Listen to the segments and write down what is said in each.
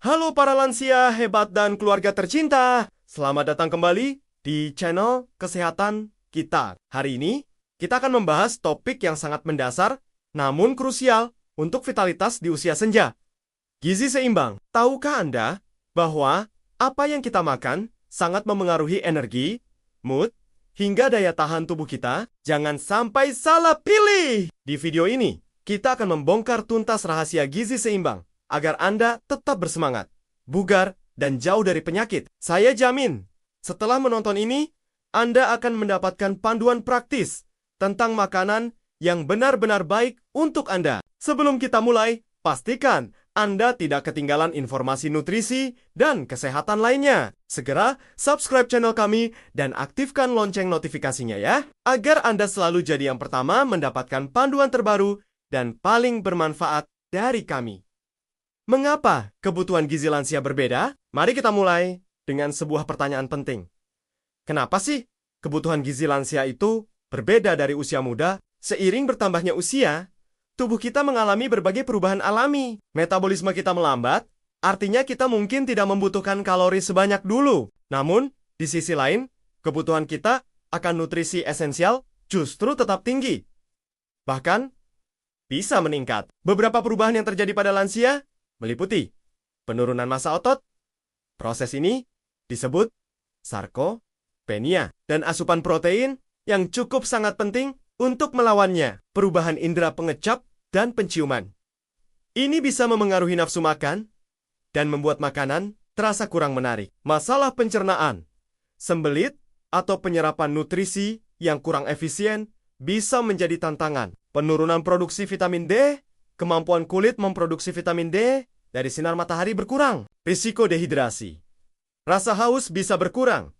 Halo para lansia hebat dan keluarga tercinta. Selamat datang kembali di channel Kesehatan Kita. Hari ini, kita akan membahas topik yang sangat mendasar, namun krusial untuk vitalitas di usia senja. Gizi seimbang. Tahukah Anda bahwa apa yang kita makan sangat memengaruhi energi, mood, hingga daya tahan tubuh kita? Jangan sampai salah pilih! Di video ini, kita akan membongkar tuntas rahasia gizi seimbang agar Anda tetap bersemangat, bugar, dan jauh dari penyakit. Saya jamin, setelah menonton ini, Anda akan mendapatkan panduan praktis tentang makanan yang benar-benar baik untuk Anda. Sebelum kita mulai, pastikan Anda tidak ketinggalan informasi nutrisi dan kesehatan lainnya. Segera subscribe channel kami dan aktifkan lonceng notifikasinya ya, agar Anda selalu jadi yang pertama mendapatkan panduan terbaru dan paling bermanfaat dari kami. Mengapa kebutuhan gizi lansia berbeda? Mari kita mulai dengan sebuah pertanyaan penting. Kenapa sih kebutuhan gizi lansia itu berbeda dari usia muda? Seiring bertambahnya usia, tubuh kita mengalami berbagai perubahan alami. Metabolisme kita melambat, artinya kita mungkin tidak membutuhkan kalori sebanyak dulu. Namun, di sisi lain, kebutuhan kita akan nutrisi esensial justru tetap tinggi. Bahkan, bisa meningkat. Beberapa perubahan yang terjadi pada lansia meliputi penurunan massa otot. Proses ini disebut sarkopenia, dan asupan protein yang cukup sangat penting untuk melawannya. Perubahan indera pengecap dan penciuman. Ini bisa memengaruhi nafsu makan dan membuat makanan terasa kurang menarik. Masalah pencernaan, sembelit, atau penyerapan nutrisi yang kurang efisien bisa menjadi tantangan. Penurunan produksi vitamin D, kemampuan kulit memproduksi vitamin D dari sinar matahari berkurang. Risiko dehidrasi. Rasa haus bisa berkurang.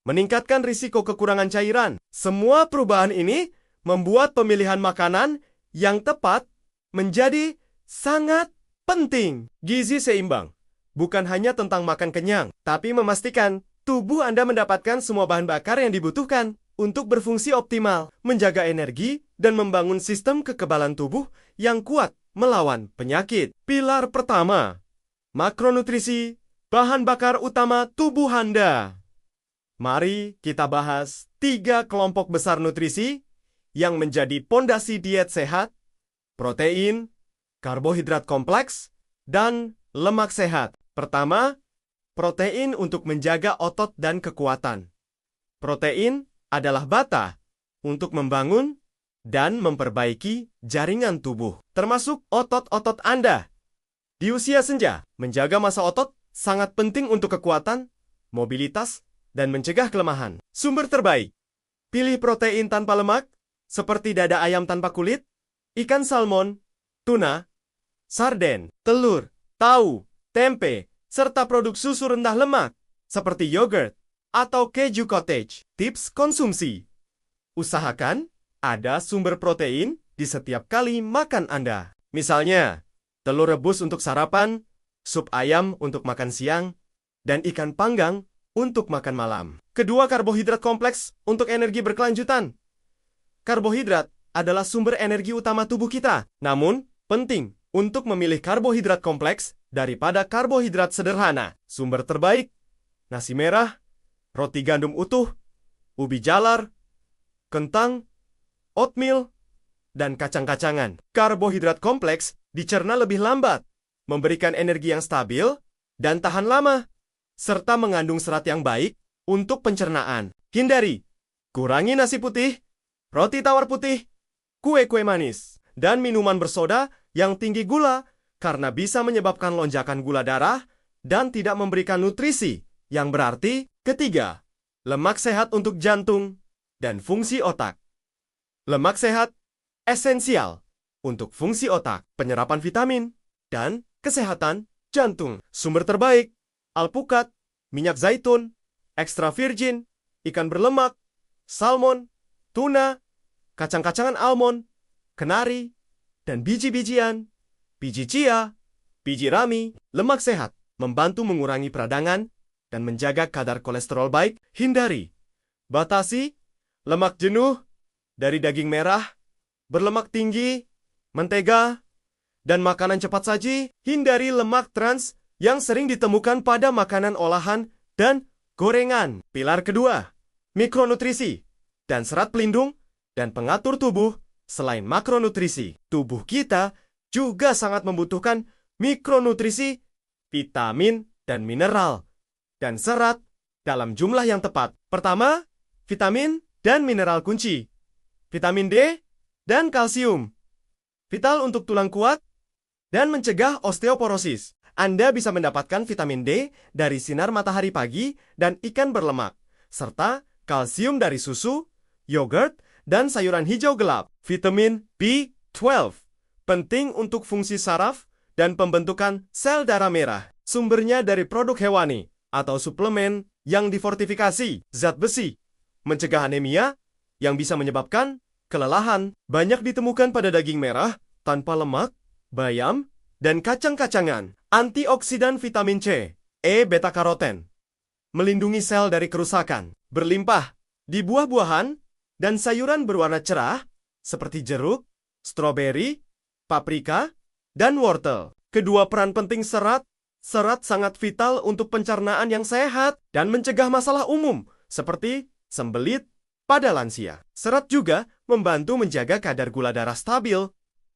Meningkatkan risiko kekurangan cairan. Semua perubahan ini membuat pemilihan makanan yang tepat menjadi sangat penting. Gizi seimbang bukan hanya tentang makan kenyang, tapi memastikan tubuh Anda mendapatkan semua bahan bakar yang dibutuhkan untuk berfungsi optimal, menjaga energi, dan membangun sistem kekebalan tubuh yang kuat melawan penyakit. Pilar pertama, makronutrisi, bahan bakar utama tubuh Anda. Mari kita bahas 3 kelompok besar nutrisi yang menjadi pondasi diet sehat: protein, karbohidrat kompleks, dan lemak sehat. Pertama, protein untuk menjaga otot dan kekuatan. Protein adalah bata untuk membangun dan memperbaiki jaringan tubuh, termasuk otot-otot Anda. Di usia senja, menjaga massa otot sangat penting untuk kekuatan, mobilitas, dan mencegah kelemahan. Sumber terbaik: pilih protein tanpa lemak, seperti dada ayam tanpa kulit, ikan salmon, tuna, sarden, telur, tahu, tempe, serta produk susu rendah lemak, seperti yogurt atau keju cottage. Tips konsumsi: usahakan ada sumber protein di setiap kali makan Anda. Misalnya, telur rebus untuk sarapan, sup ayam untuk makan siang, dan ikan panggang untuk makan malam. Kedua, karbohidrat kompleks untuk energi berkelanjutan. Karbohidrat adalah sumber energi utama tubuh kita. Namun, penting untuk memilih karbohidrat kompleks daripada karbohidrat sederhana. Sumber terbaik: nasi merah, roti gandum utuh, ubi jalar, kentang, oatmeal, dan kacang-kacangan. Karbohidrat kompleks dicerna lebih lambat, memberikan energi yang stabil dan tahan lama, serta mengandung serat yang baik untuk pencernaan. Hindari, kurangi nasi putih, roti tawar putih, kue-kue manis, dan minuman bersoda yang tinggi gula karena bisa menyebabkan lonjakan gula darah dan tidak memberikan nutrisi yang berarti. Ketiga, lemak sehat untuk jantung dan fungsi otak. Lemak sehat esensial untuk fungsi otak, penyerapan vitamin, dan kesehatan jantung. Sumber terbaik: alpukat, minyak zaitun, ekstra virgin, ikan berlemak, salmon, tuna, kacang-kacangan almond, kenari, dan biji-bijian, biji chia, biji rami. Lemak sehat membantu mengurangi peradangan dan menjaga kadar kolesterol baik. Hindari, batasi lemak jenuh dari daging merah, berlemak tinggi, mentega, dan makanan cepat saji. Hindari lemak trans yang sering ditemukan pada makanan olahan dan gorengan. Pilar kedua, mikronutrisi dan serat pelindung dan pengatur tubuh. Selain makronutrisi, tubuh kita juga sangat membutuhkan mikronutrisi, vitamin dan mineral, dan serat dalam jumlah yang tepat. Pertama, vitamin dan mineral kunci. Vitamin D dan kalsium. Vital untuk tulang kuat dan mencegah osteoporosis. Anda bisa mendapatkan vitamin D dari sinar matahari pagi dan ikan berlemak, serta kalsium dari susu, yogurt, dan sayuran hijau gelap. Vitamin B12 penting untuk fungsi saraf dan pembentukan sel darah merah. Sumbernya dari produk hewani atau suplemen yang difortifikasi zat besi, mencegah anemia yang bisa menyebabkan kelelahan. Banyak ditemukan pada daging merah tanpa lemak, bayam, dan kacang-kacangan. Antioksidan vitamin C, beta karoten, melindungi sel dari kerusakan. Berlimpah di buah-buahan dan sayuran berwarna cerah seperti jeruk, stroberi, paprika, dan wortel. Kedua peran penting serat. Serat sangat vital untuk pencernaan yang sehat dan mencegah masalah umum seperti sembelit pada lansia. Serat juga membantu menjaga kadar gula darah stabil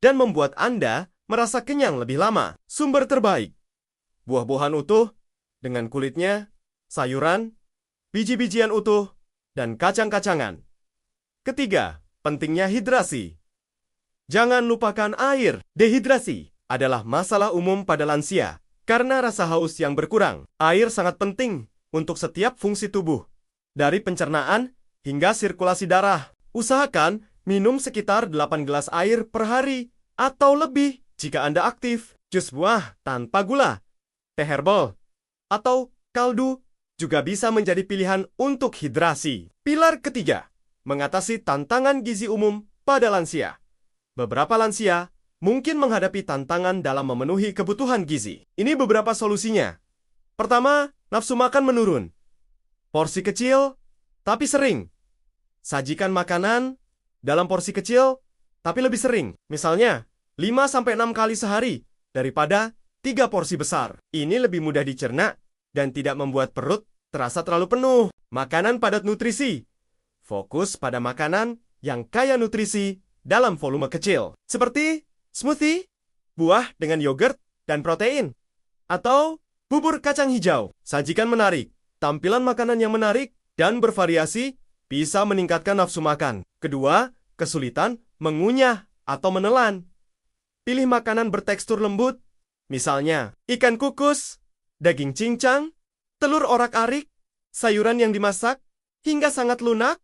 dan membuat Anda merasa kenyang lebih lama. Sumber terbaik: buah-buahan utuh dengan kulitnya, sayuran, biji-bijian utuh, dan kacang-kacangan. Ketiga, pentingnya hidrasi. Jangan lupakan air. Dehidrasi adalah masalah umum pada lansia karena rasa haus yang berkurang. Air sangat penting untuk setiap fungsi tubuh, dari pencernaan hingga sirkulasi darah. Usahakan minum sekitar 8 gelas air per hari atau lebih. Jika Anda aktif, jus buah tanpa gula, teh herbal, atau kaldu juga bisa menjadi pilihan untuk hidrasi. Pilar ketiga, mengatasi tantangan gizi umum pada lansia. Beberapa lansia mungkin menghadapi tantangan dalam memenuhi kebutuhan gizi. Ini beberapa solusinya. Pertama, nafsu makan menurun. Porsi kecil, tapi sering. Sajikan makanan dalam porsi kecil, tapi lebih sering. Misalnya, 5-6 kali sehari daripada 3 porsi besar. Ini lebih mudah dicerna dan tidak membuat perut terasa terlalu penuh. Makanan padat nutrisi. Fokus pada makanan yang kaya nutrisi dalam volume kecil. Seperti smoothie, buah dengan yogurt dan protein, atau bubur kacang hijau. Sajikan menarik. Tampilan makanan yang menarik dan bervariasi bisa meningkatkan nafsu makan. Kedua, kesulitan mengunyah atau menelan. Pilih makanan bertekstur lembut, misalnya ikan kukus, daging cincang, telur orak-arik, sayuran yang dimasak hingga sangat lunak,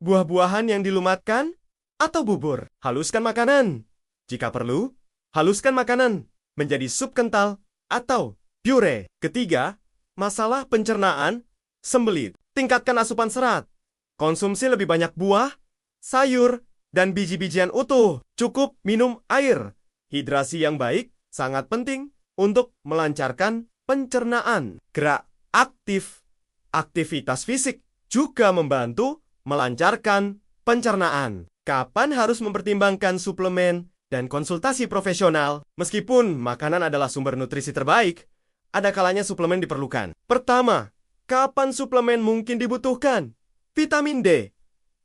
buah-buahan yang dilumatkan, atau bubur. Haluskan makanan. Jika perlu, haluskan makanan menjadi sup kental atau puree. Ketiga, masalah pencernaan, sembelit. Tingkatkan asupan serat. Konsumsi lebih banyak buah, sayur, dan biji-bijian utuh. Cukup minum air. Hidrasi yang baik sangat penting untuk melancarkan pencernaan. Gerak aktif. Aktivitas fisik juga membantu melancarkan pencernaan. Kapan harus mempertimbangkan suplemen dan konsultasi profesional? Meskipun makanan adalah sumber nutrisi terbaik, ada kalanya suplemen diperlukan. Pertama, kapan suplemen mungkin dibutuhkan? Vitamin D.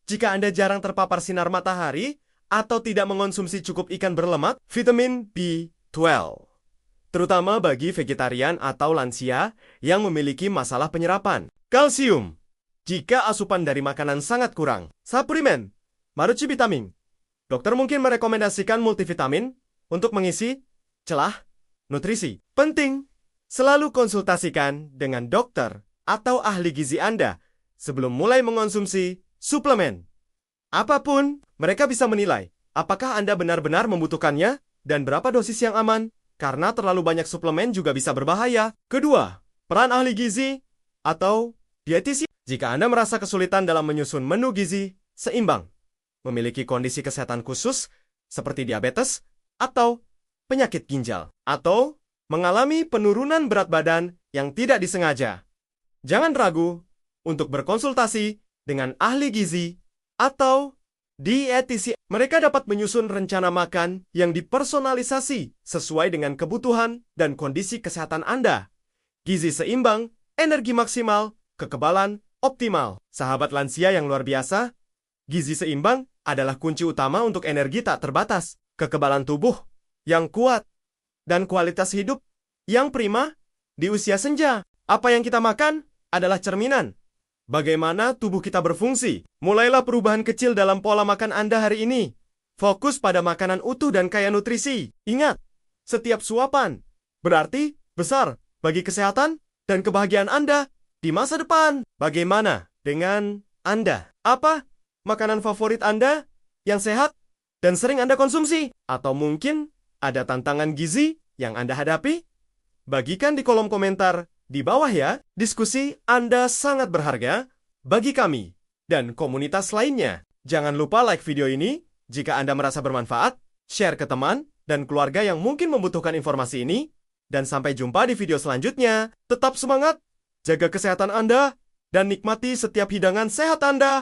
Jika Anda jarang terpapar sinar matahari atau tidak mengonsumsi cukup ikan berlemak, vitamin B12. Terutama bagi vegetarian atau lansia yang memiliki masalah penyerapan. Kalsium. Jika asupan dari makanan sangat kurang. Suplemen. Maruchi Vitamin. Dokter mungkin merekomendasikan multivitamin untuk mengisi celah nutrisi. Penting, selalu konsultasikan dengan dokter atau ahli gizi Anda sebelum mulai mengonsumsi suplemen. Apapun, mereka bisa menilai apakah Anda benar-benar membutuhkannya dan berapa dosis yang aman, karena terlalu banyak suplemen juga bisa berbahaya. Kedua, peran ahli gizi atau dietisi. Jika Anda merasa kesulitan dalam menyusun menu gizi seimbang, memiliki kondisi kesehatan khusus seperti diabetes atau penyakit ginjal, atau mengalami penurunan berat badan yang tidak disengaja, jangan ragu untuk berkonsultasi dengan ahli gizi atau dietisi. Mereka dapat menyusun rencana makan yang dipersonalisasi sesuai dengan kebutuhan dan kondisi kesehatan Anda. gizi seimbang, energi maksimal, kekebalan optimal. Sahabat lansia yang luar biasa, gizi seimbang adalah kunci utama untuk energi tak terbatas, kekebalan tubuh yang kuat, dan kualitas hidup yang prima di usia senja. Apa yang kita makan adalah cerminan bagaimana tubuh kita berfungsi. Mulailah perubahan kecil dalam pola makan Anda hari ini. Fokus pada makanan utuh dan kaya nutrisi. Ingat, setiap suapan berarti besar bagi kesehatan dan kebahagiaan Anda di masa depan. Bagaimana dengan Anda? Apa makanan favorit Anda yang sehat dan sering Anda konsumsi? Atau mungkin ada tantangan gizi yang Anda hadapi? Bagikan di kolom komentar di bawah ya. Diskusi Anda sangat berharga bagi kami dan komunitas lainnya. Jangan lupa like video ini jika Anda merasa bermanfaat, share ke teman dan keluarga yang mungkin membutuhkan informasi ini, dan sampai jumpa di video selanjutnya. Tetap semangat, jaga kesehatan Anda, dan nikmati setiap hidangan sehat Anda.